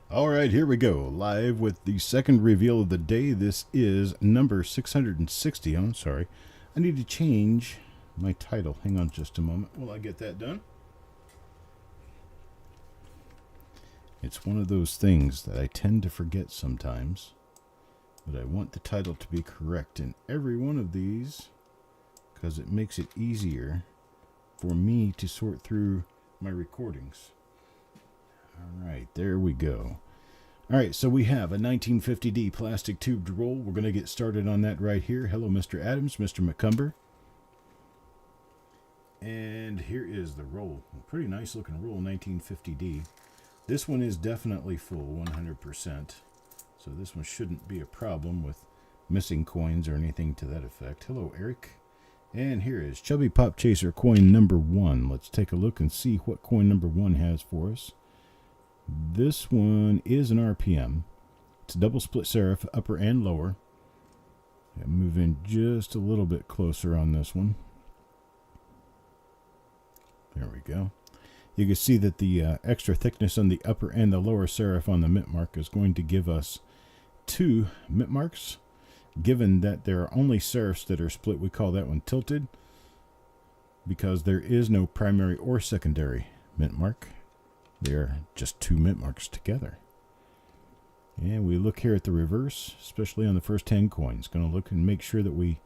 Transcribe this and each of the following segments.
All right, here we go. Live with the second reveal of the day. This is number 660. I'm sorry. I need to change my title. Hang on just a moment while I get that done. It's one of those things that I tend to forget sometimes. But I want the title to be correct in every one of these because it makes it easier for me to sort through my recordings. All right, there we go. All right, so we have a 1950D plastic tubed roll. We're going to get started on that right here. Hello, Mr. Adams, Mr. McCumber. And here is the roll. A pretty nice looking roll, 1950D. This one is definitely full, 100%. So this one shouldn't be a problem with missing coins or anything to that effect. Hello, Eric. And here is Chubby Pop Chaser coin number 1. Let's take a look and see what coin number 1 has for us. This one is an RPM. It's a double split serif, upper and lower. I'll move in just a little bit closer on this one. There we go. You can see that the extra thickness on the upper and the lower serif on the mint mark is going to give us 2 mint marks. Given that there are only serifs that are split, we call that one tilted because there is no primary or secondary mint mark. They are just 2 mint marks together. And we look here at the reverse, especially on the first 10 coins. Going to look and make sure that we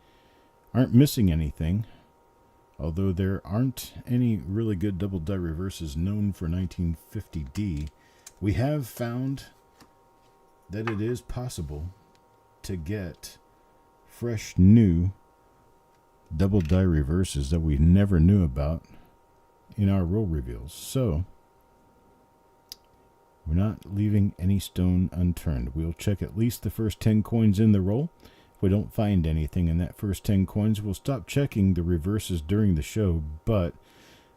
aren't missing anything. Although there aren't any really good double die reverses known for 1950D, we have found that it is possible to get fresh new double die reverses that we never knew about in our roll reveals. So we're not leaving any stone unturned. We'll check at least the first 10 coins in the roll. If we don't find anything in that first 10 coins, we'll stop checking the reverses during the show. But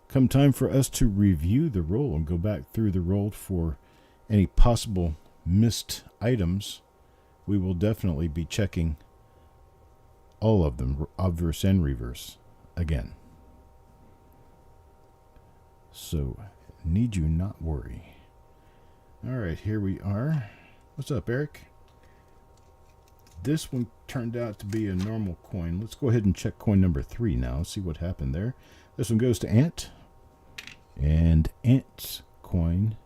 come time for us to review the roll and go back through the roll for any possible missed items, we will definitely be checking all of them, obverse and reverse, again. So, need you not worry. All right, here we are. What's up, Eric? This one turned out to be a normal coin. Let's go ahead and check coin number 3 now, see what happened there. This one goes to Ant. And Ant's coin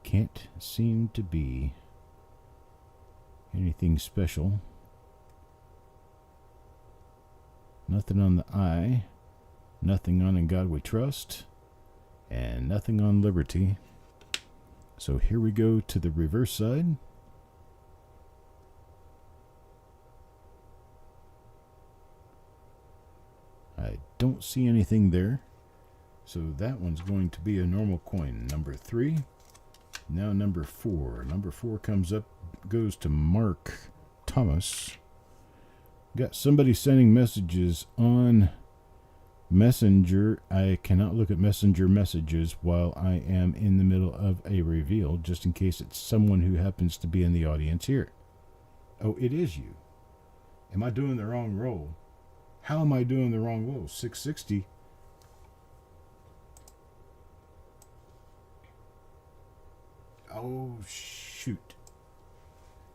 can't seem to be anything special. Nothing on the eye. Nothing on In God We Trust. And nothing on Liberty. So here we go to the reverse side. I don't see anything there. So that one's going to be a normal coin. Number 3. Now number 4. Number 4 comes up, goes to Mark Thomas. Got somebody sending messages on Messenger. I cannot look at Messenger messages while I am in the middle of a reveal, just in case it's someone who happens to be in the audience here. Oh, it is you. Am I doing the wrong roll? How am I doing the wrong roll? 660. Oh, shoot.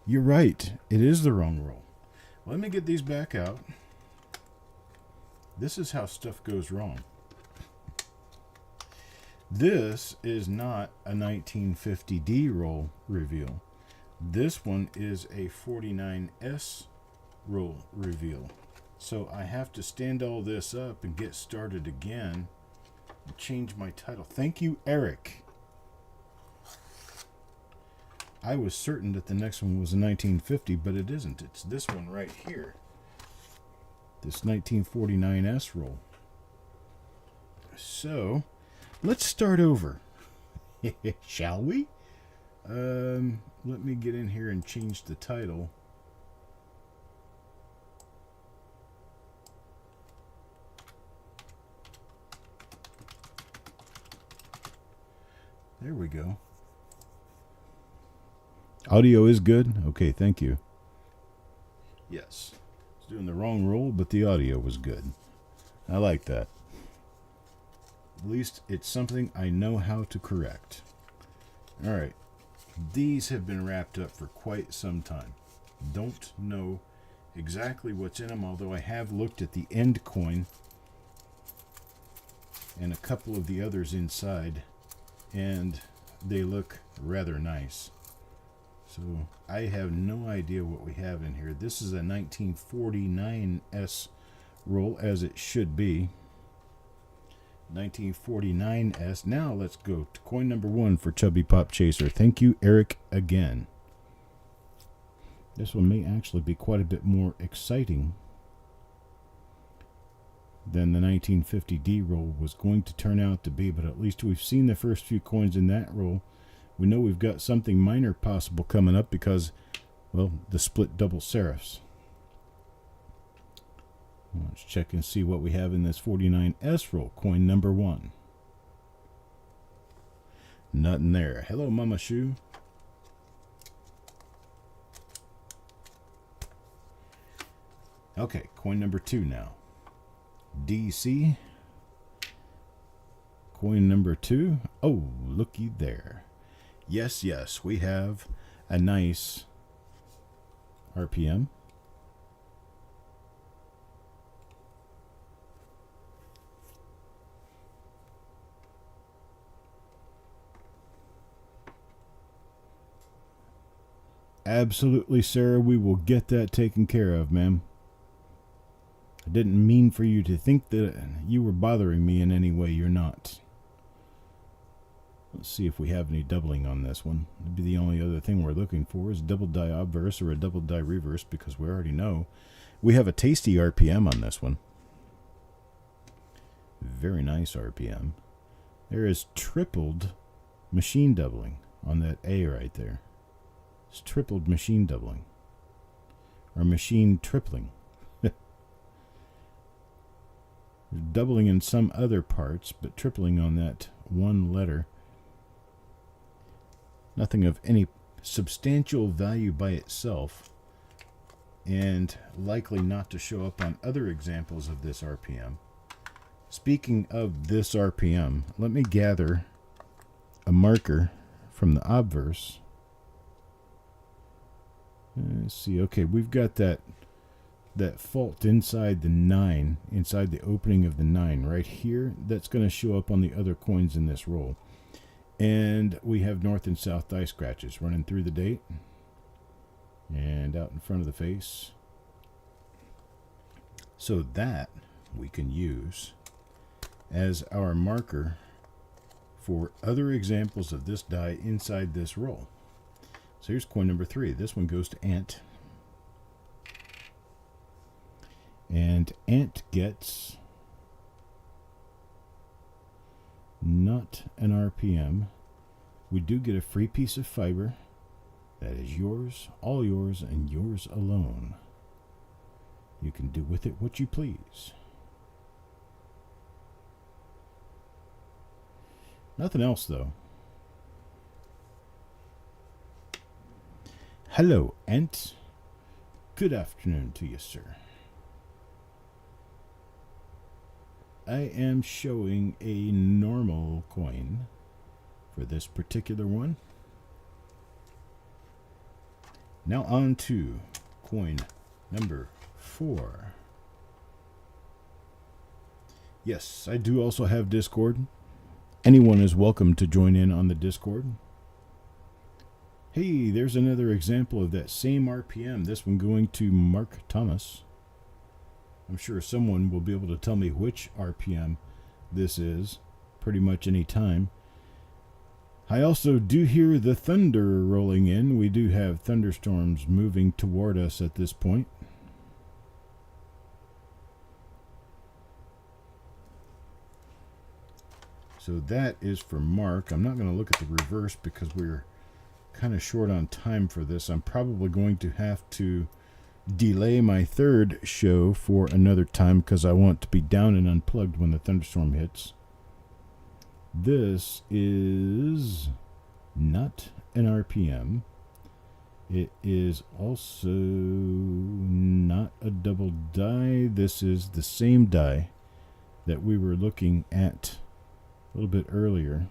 You're right. It is the wrong roll. Let me get these back out. This is how stuff goes wrong. This is not a 1950D roll reveal. This one is a 49S roll reveal. So I have to stand all this up and get started again and change my title. Thank you, Eric. I was certain that the next one was a 1950, but it isn't. It's this one right here. This 1949S roll. So, let's start over. Shall we? Let me get in here and change the title. There we go. Audio is good? Okay, thank you. Yes. I was doing the wrong roll, but the audio was good. I like that. At least it's something I know how to correct. All right. These have been wrapped up for quite some time. Don't know exactly what's in them, although I have looked at the end coin and a couple of the others inside, and they look rather nice. So I have no idea what we have in here. This is a 1949S roll, as it should be. 1949S. Now let's go to coin number 1 for Chubby Pop Chaser. Thank you, Eric, again. This one may actually be quite a bit more exciting than the 1950D roll was going to turn out to be, but at least we've seen the first few coins in that roll. We know we've got something minor possible coming up because, well, the split double serifs. Let's check and see what we have in this 49S roll. Coin number 1. Nothing there. Hello, Mama Shoe. Okay, coin number 2 now. DC. Coin number 2. Oh, looky there. Yes, yes, we have a nice RPM. Absolutely, Sarah, we will get that taken care of, ma'am. I didn't mean for you to think that you were bothering me in any way. You're not. Let's see if we have any doubling on this one. Maybe the only other thing we're looking for is a double die obverse or a double die reverse, because we already know we have a tasty RPM on this one. Very nice RPM. There is tripled machine doubling on that A right there. It's tripled machine doubling. Or machine tripling. Doubling in some other parts, but tripling on that one letter. Nothing of any substantial value by itself, and likely not to show up on other examples of this RPM. Speaking of this RPM, let me gather a marker from the obverse. Let's see. Okay, we've got that fault inside the 9, inside the opening of the 9 right here. That's going to show up on the other coins in this roll. And we have north and south die scratches running through the date and out in front of the face. So that we can use as our marker for other examples of this die inside this roll. So here's coin number 3. This one goes to Ant. And Ant gets not an RPM. We do get a free piece of fiber that is yours, all yours, and yours alone. You can do with it what you please. Nothing else, though. Hello, Ant. Good afternoon to you, sir. I am showing a normal coin for this particular one. Now on to coin number 4. Yes, I do also have Discord. Anyone is welcome to join in on the Discord. Hey, there's another example of that same RPM. This one going to Mark Thomas. I'm sure someone will be able to tell me which RPM this is pretty much any time. I also do hear the thunder rolling in. We do have thunderstorms moving toward us at this point. So that is for Mark. I'm not going to look at the reverse because we're kind of short on time for this. I'm probably going to have to delay my third show for another time because I want to be down and unplugged when the thunderstorm hits. This is not an RPM. It is also not a double die. This is the same die that we were looking at a little bit earlier.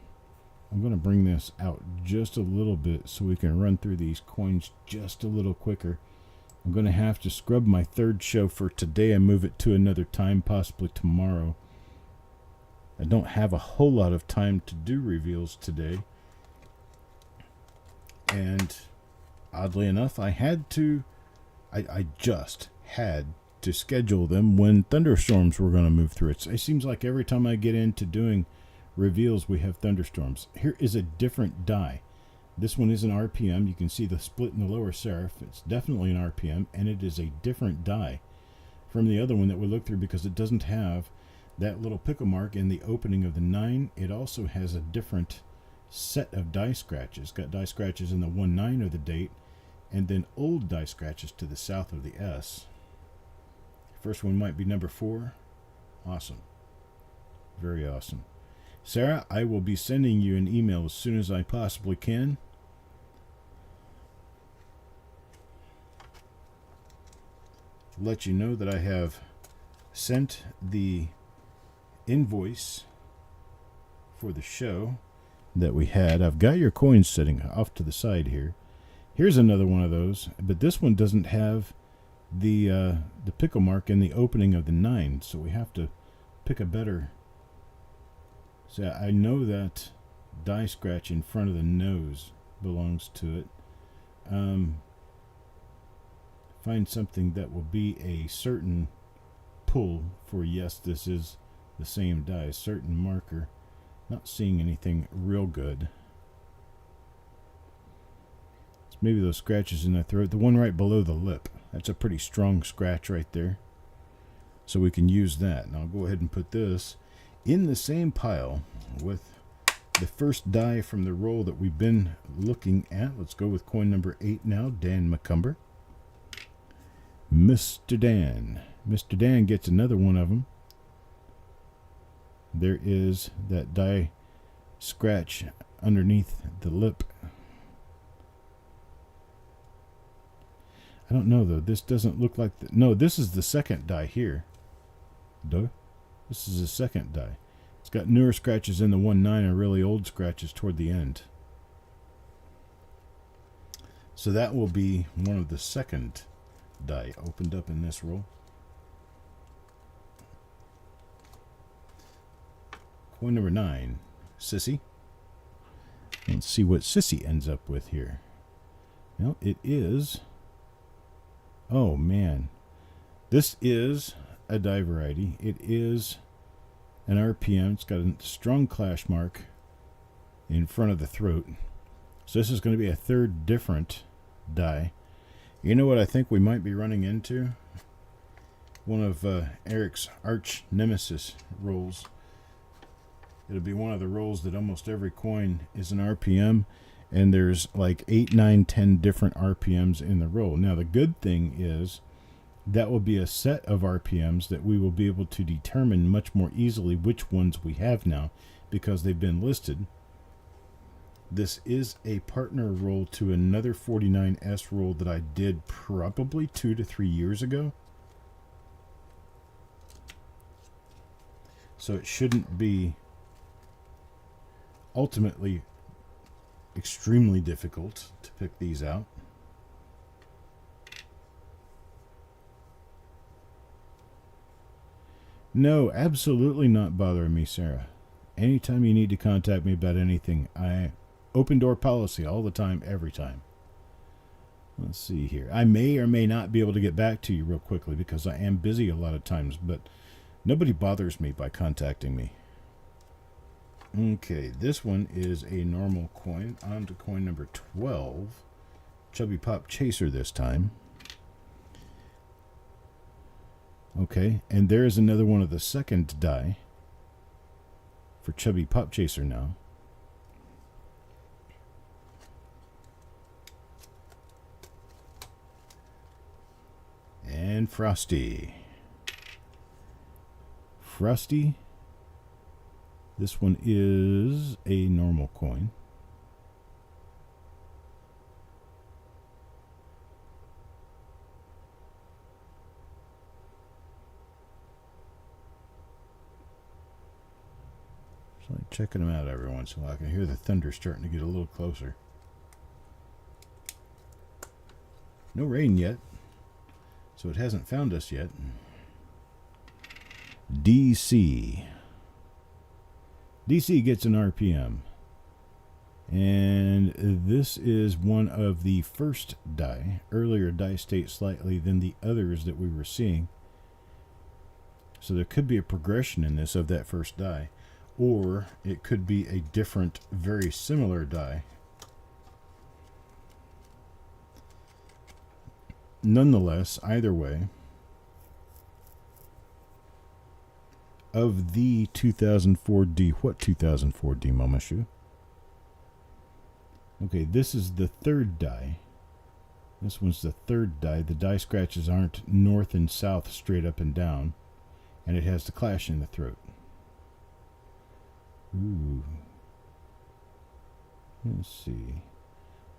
I'm going to bring this out just a little bit so we can run through these coins just a little quicker. I'm going to have to scrub my third show for today and move it to another time, possibly tomorrow. I don't have a whole lot of time to do reveals today. And oddly enough, I just had to schedule them when thunderstorms were going to move through. It seems like every time I get into doing reveals, we have thunderstorms. Here is a different die. This one is an RPM. You can see the split in the lower serif. It's definitely an RPM, and it is a different die from the other one that we looked through because it doesn't have that little pickle mark in the opening of the 9. It also has a different set of die scratches. It's got die scratches in the 1-9 of the date, and then old die scratches to the south of the S. First one might be number 4. Awesome. Very awesome. Sarah, I will be sending you an email as soon as I possibly can. Let you know that I have sent the invoice for the show that we had. I've got your coins sitting off to the side here. Here's another one of those, but this one doesn't have the pickle mark in the opening of the 9, so we have to pick a better. So I know that die scratch in front of the nose belongs to it. Find something that will be a certain pull for yes, this is the same die, certain marker. Not seeing anything real good. It's maybe those scratches in the throat. The one right below the lip. That's a pretty strong scratch right there. So we can use that. Now I'll go ahead and put this in the same pile with the first die from the roll that we've been looking at. Let's go with coin number 8 now, Dan McCumber. Mr. Dan. Mr. Dan gets another one of them. There is that die scratch underneath the lip. I don't know though. This doesn't look like no, this is the second die here. Duh. This is the second die. It's got newer scratches in the 1-9 and really old scratches toward the end. So that will be one of the second die opened up in this roll. Coin number 9, Sissy. Let's see what Sissy ends up with here. Well, it is. Oh man, this is a die variety. It is an RPM. It's got a strong clash mark in front of the throat. So this is going to be a third different die. You know what I think we might be running into? One of Eric's arch nemesis rolls. It'll be one of the rolls that almost every coin is an RPM, and there's like 8, 9, 10 different RPMs in the roll. Now the good thing is that will be a set of RPMs that we will be able to determine much more easily which ones we have now because they've been listed. This is a partner roll to another 49S roll that I did probably 2 to 3 years ago. So it shouldn't be ultimately extremely difficult to pick these out. No, absolutely not bothering me, Sarah. Anytime you need to contact me about anything, I open door policy all the time, every time. Let's see here. I may or may not be able to get back to you real quickly because I am busy a lot of times, but nobody bothers me by contacting me. Okay, this one is a normal coin. On to coin number 12. Chubby Pop Chaser this time. Okay, and there is another one of the second die for Chubby Pop Chaser now. And Frosty. Frosty. This one is a normal coin. Looks like checking them out every once in a while. I can hear the thunder starting to get a little closer. No rain yet, so it hasn't found us yet. DC. DC gets an RPM. And this is one of the first die. Earlier die state slightly than the others that we were seeing. So there could be a progression in this of that first die. Or it could be a different, very similar die. Nonetheless, either way, of the 2004D, what 2004D, Momashu? Okay, this is the third die. This one's the third die. The die scratches aren't north and south, straight up and down. And it has the clash in the throat. Ooh. Let's see.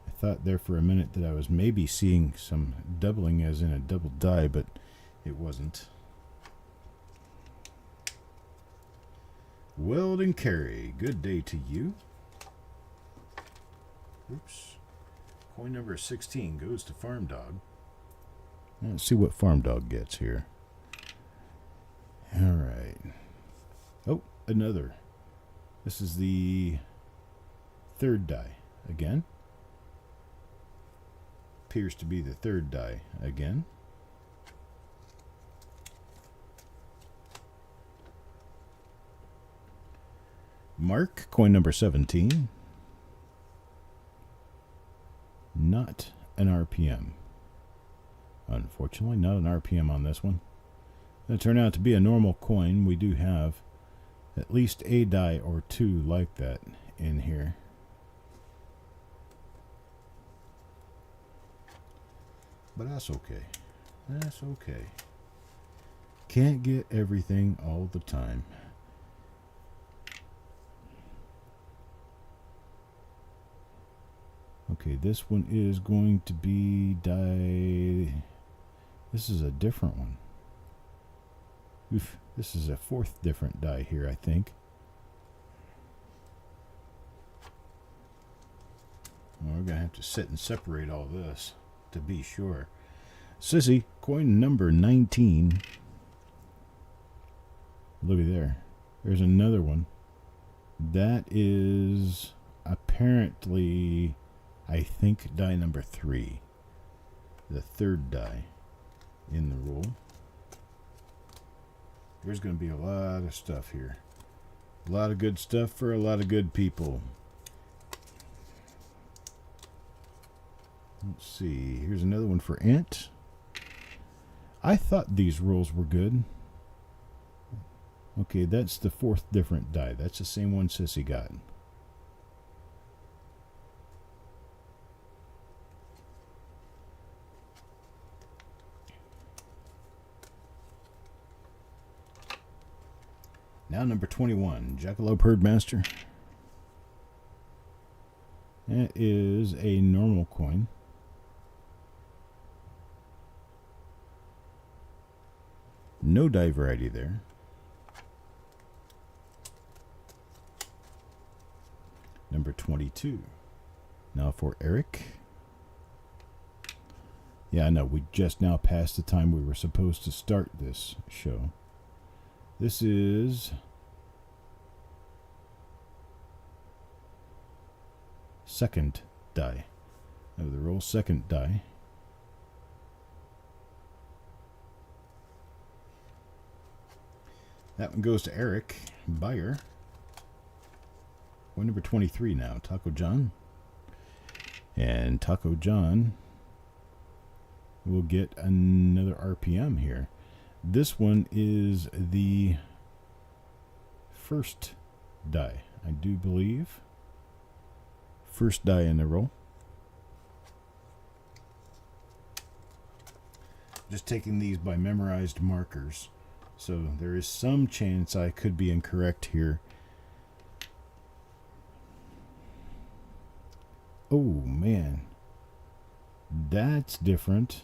I thought there for a minute that I was maybe seeing some doubling as in a double die, but it wasn't. Weldon Carey, good day to you. Oops. Coin number 16 goes to Farm Dog. Let's see what Farm Dog gets here. All right. Oh, another. This is the third die again. Appears to be the third die again. Mark, coin number 17. Not an RPM. Unfortunately, not an RPM on this one. It'll turn out to be a normal coin. We do have at least a die or two like that in here. But that's okay. That's okay. Can't get everything all the time. Okay, this one is going to be die. This is a different one. Oof, this is a fourth different die here, I think. Well, we're going to have to sit and separate all this to be sure. Sissy, coin number 19. Looky there. There's another one. That is apparently, I think, die number 3. The third die in the roll. There's going to be a lot of stuff here. A lot of good stuff for a lot of good people. Let's see. Here's another one for Ant. I thought these rolls were good. Okay, that's the fourth different die. That's the same one Sissy got. Now number 21, Jackalope Herdmaster. That is a normal coin. No die variety there. Number 22. Now for Eric. Yeah, I know. We just now passed the time we were supposed to start this show. This is second die of the roll. Second die. That one goes to Eric Beyer. Coin number 23 now. Taco John. And Taco John will get another RPM here. This one is the first die, I do believe. First die in the roll. Just taking these by memorized markers. So there is some chance I could be incorrect here. Oh, man. That's different.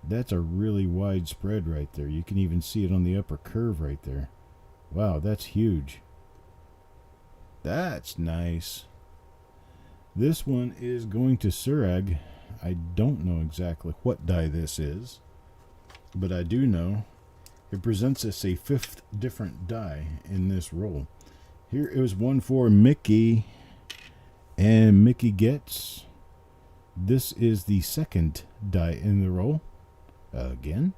That's a really wide spread right there. You can even see it on the upper curve right there. Wow, that's huge. That's nice. This one is going to Surag. I don't know exactly what die this is, but I do know it presents us a 5th different die in this roll. Here is one for Mickey, and Mickey gets, this is the 2nd die in the roll. Again,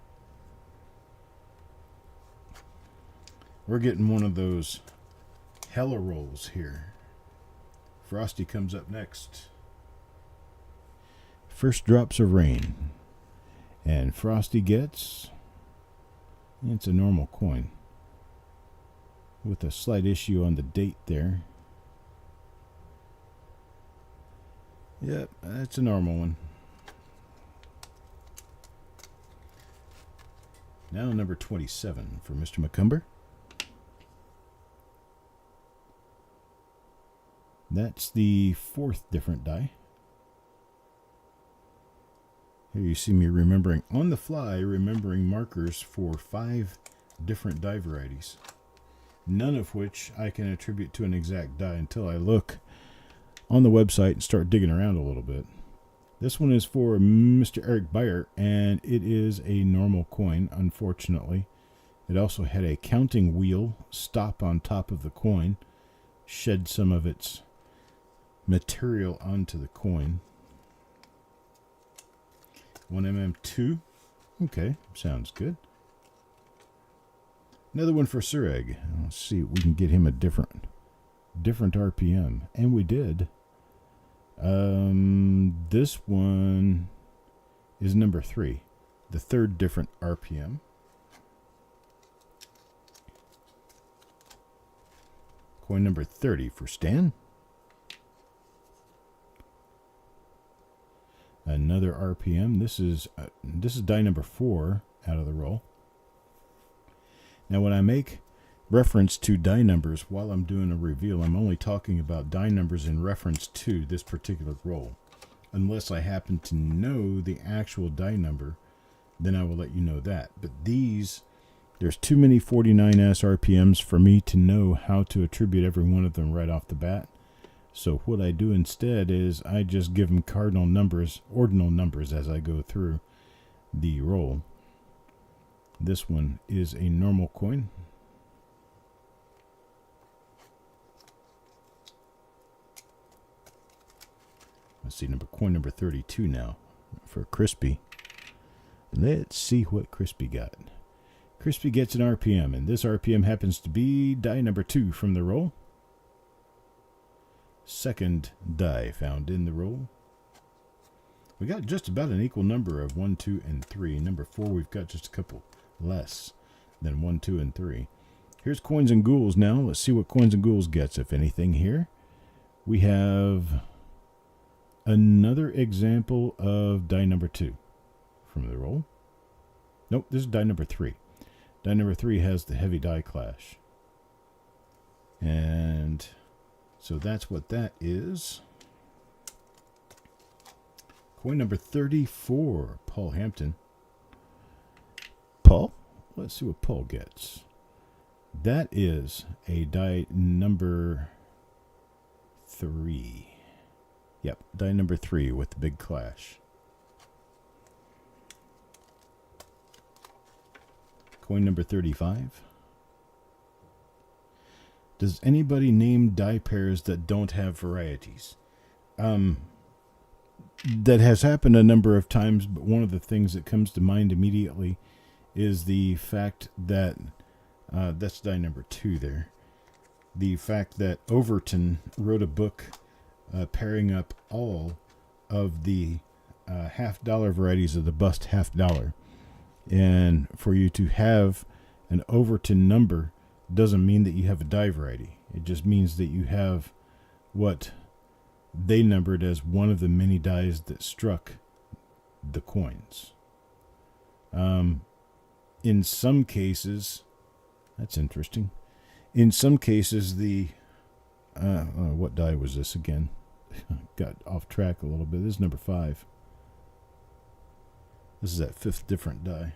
we're getting one of those hella rolls here. Frosty comes up next. First drops of rain. And Frosty gets, it's a normal coin with a slight issue on the date there. Yep, that's a normal one. Now number 27 for Mr. McCumber. That's the 4th different die. Here you see me remembering on the fly, remembering markers for 5 different die varieties. None of which I can attribute to an exact die until I look on the website and start digging around a little bit. This one is for Mr. Eric Beyer, and it is a normal coin, unfortunately. It also had a counting wheel stop on top of the coin, shed some of its material onto the coin. 1mm2. Okay, sounds good. Another one for Sureg. Let's see if we can get him a different RPM. And we did. This one is number 3. The 3rd different RPM. Coin number 30 for Stan. Another RPM. This is die number 4 out of the roll. Now, when I make reference to die numbers while I'm doing a reveal, I'm only talking about die numbers in reference to this particular roll. Unless I happen to know the actual die number, then I will let you know that. But these, there's too many 49S RPMs for me to know how to attribute every one of them right off the bat. So what I do instead is I just give them ordinal numbers as I go through the roll. This one is a normal coin. Let's see, coin number 32 now for Crispy. Let's see what Crispy got. Crispy gets an RPM, and this RPM happens to be die number 2 from the roll. 2nd die found in the roll. We got just about an equal number of 1, 2, and 3. Number 4, we've got just a couple less than 1, 2, and 3. Here's Coins and Ghouls now. Let's see what Coins and Ghouls gets, if anything, here. We have another example of die number 2 from the roll. Nope, this is die number 3. Die number 3 has the heavy die clash. And so that's what that is. Coin number 34, Paul Hampton. Paul? Let's see what Paul gets. That is a die number 3. Yep, die number 3 with the big clash. Coin number 35. Does anybody name die pairs that don't have varieties? That has happened a number of times, but one of the things that comes to mind immediately is the fact that, that's die number 2 there. The fact that Overton wrote a book pairing up all of the $50 varieties of the bust $50. And for you to have an Overton number doesn't mean that you have a die variety. It just means that you have what they numbered as one of the many dies that struck the coins. In some cases, that's interesting. In some cases, the what die was this again? Got off track a little bit. This is number 5. This is that 5th different die.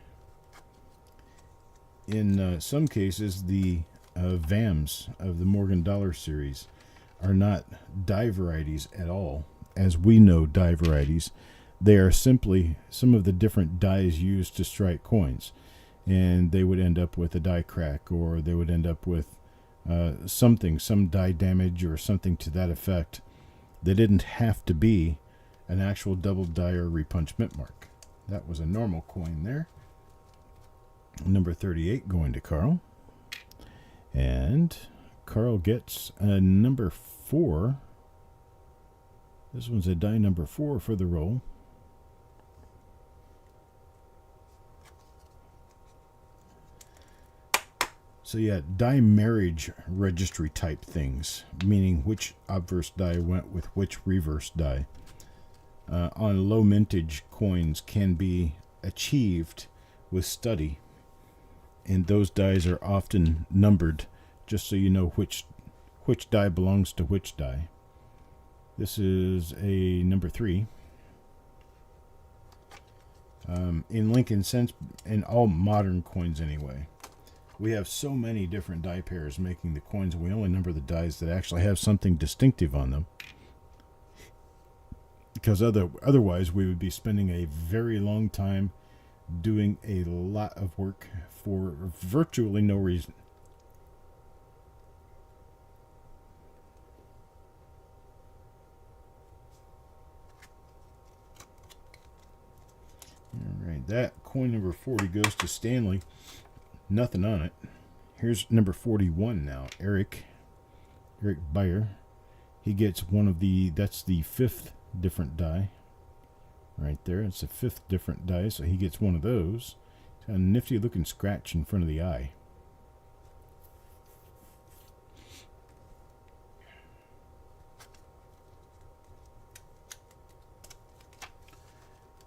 In some cases, the VAMs of the Morgan Dollar series are not die varieties at all, as we know die varieties. They are simply some of the different dies used to strike coins, and they would end up with a die crack, or they would end up with some die damage or something to that effect. They didn't have to be an actual double die or repunch mint mark. That was a normal coin there. Number 38 going to Carl. And Carl gets a number 4. This one's a die number 4 for the roll. So yeah, die marriage registry type things, meaning which obverse die went with which reverse die, on low mintage coins can be achieved with study, and those dies are often numbered just so you know which die belongs to which die. This is a number 3. In Lincoln Cents, in all modern coins anyway, we have so many different die pairs making the coins, and we only number the dies that actually have something distinctive on them. Because otherwise we would be spending a very long time doing a lot of work for virtually no reason. Alright, that coin number 40 goes to Stanley. Nothing on it. Here's number 41 now. Eric Beyer. He gets one of that's the 5th different die. Right there. It's the 5th different die, so he gets one of those. It's got a nifty looking scratch in front of the eye.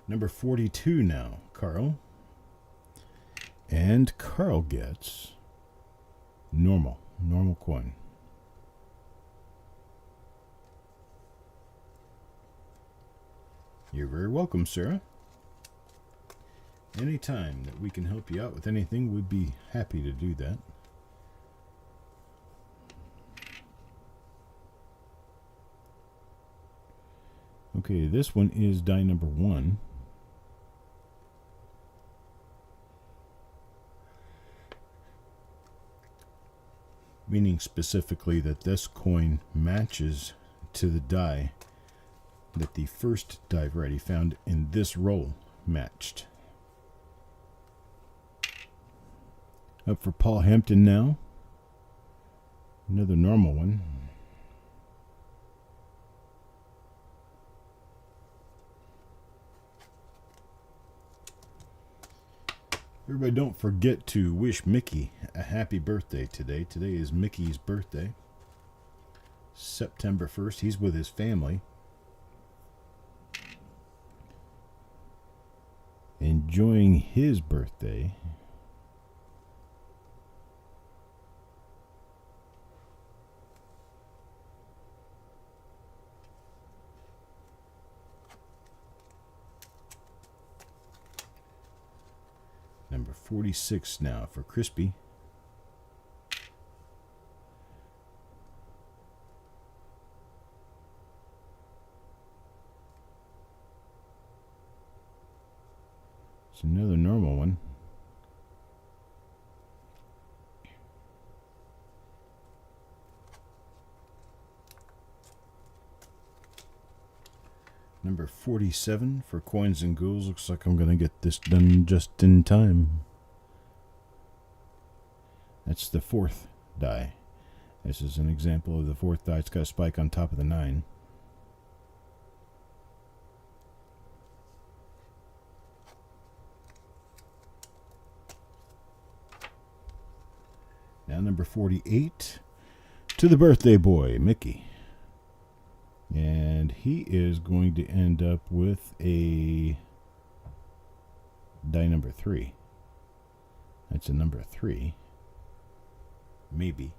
Number 42 now, Carl. And Carl gets normal coin. You're very welcome, Sarah. Anytime that we can help you out with anything, we'd be happy to do that. Okay, this one is die number 1. Meaning specifically that this coin matches to the die that the first die variety found in this roll matched. Up for Paul Hampton now. Another normal one. Everybody, don't forget to wish Mickey a happy birthday today. Today is Mickey's birthday. September 1st. He's with his family, enjoying his birthday. Number 46 now for Crispy. It's another normal one. Number 47 for Coins and Ghouls. Looks like I'm going to get this done just in time. That's the 4th die. This is an example of the 4th die. It's got a spike on top of the 9. Now number 48 to the birthday boy, Mickey. And he is going to end up with a die number 3. That's a number 3. Maybe.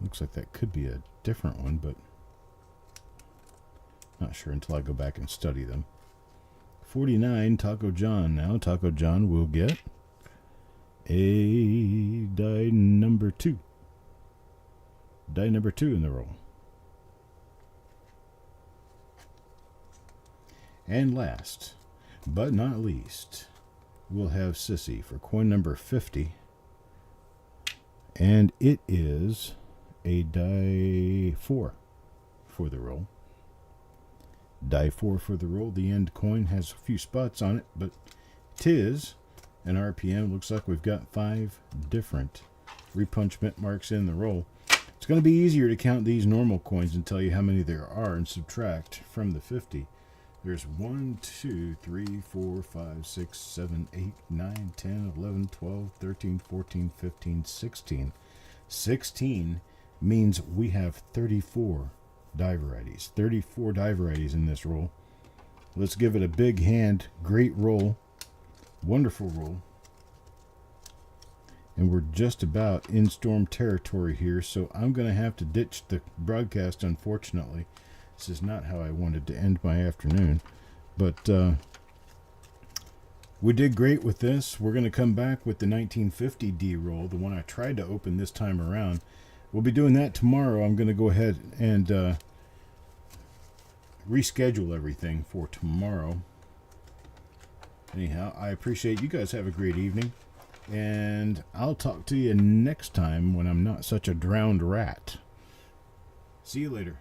Looks like that could be a different one, but not sure until I go back and study them. 49, Taco John now. Taco John will get a die number 2. Die number 2 in the roll. And last, but not least, we'll have Sissy for coin number 50. And it is a die 4 for the roll. Die 4 for the roll. The end coin has a few spots on it, but 'tis an RPM. Looks like we've got 5 different repunch mint marks in the roll. It's going to be easier to count these normal coins and tell you how many there are and subtract from the 50. There's 1, 2, 3, 4, 5, 6, 7, 8, 9, 10, 11, 12, 13, 14, 15, 16. 16 means we have 34 die varieties. 34 die varieties in this roll. Let's give it a big hand. Great roll. Wonderful roll. And we're just about in storm territory here, so I'm going to have to ditch the broadcast, unfortunately. This is not how I wanted to end my afternoon. But we did great with this. We're going to come back with the 1950 D roll, the one I tried to open this time around. We'll be doing that tomorrow. I'm going to go ahead and reschedule everything for tomorrow. Anyhow, I appreciate you guys. Have a great evening. And I'll talk to you next time when I'm not such a drowned rat. See you later.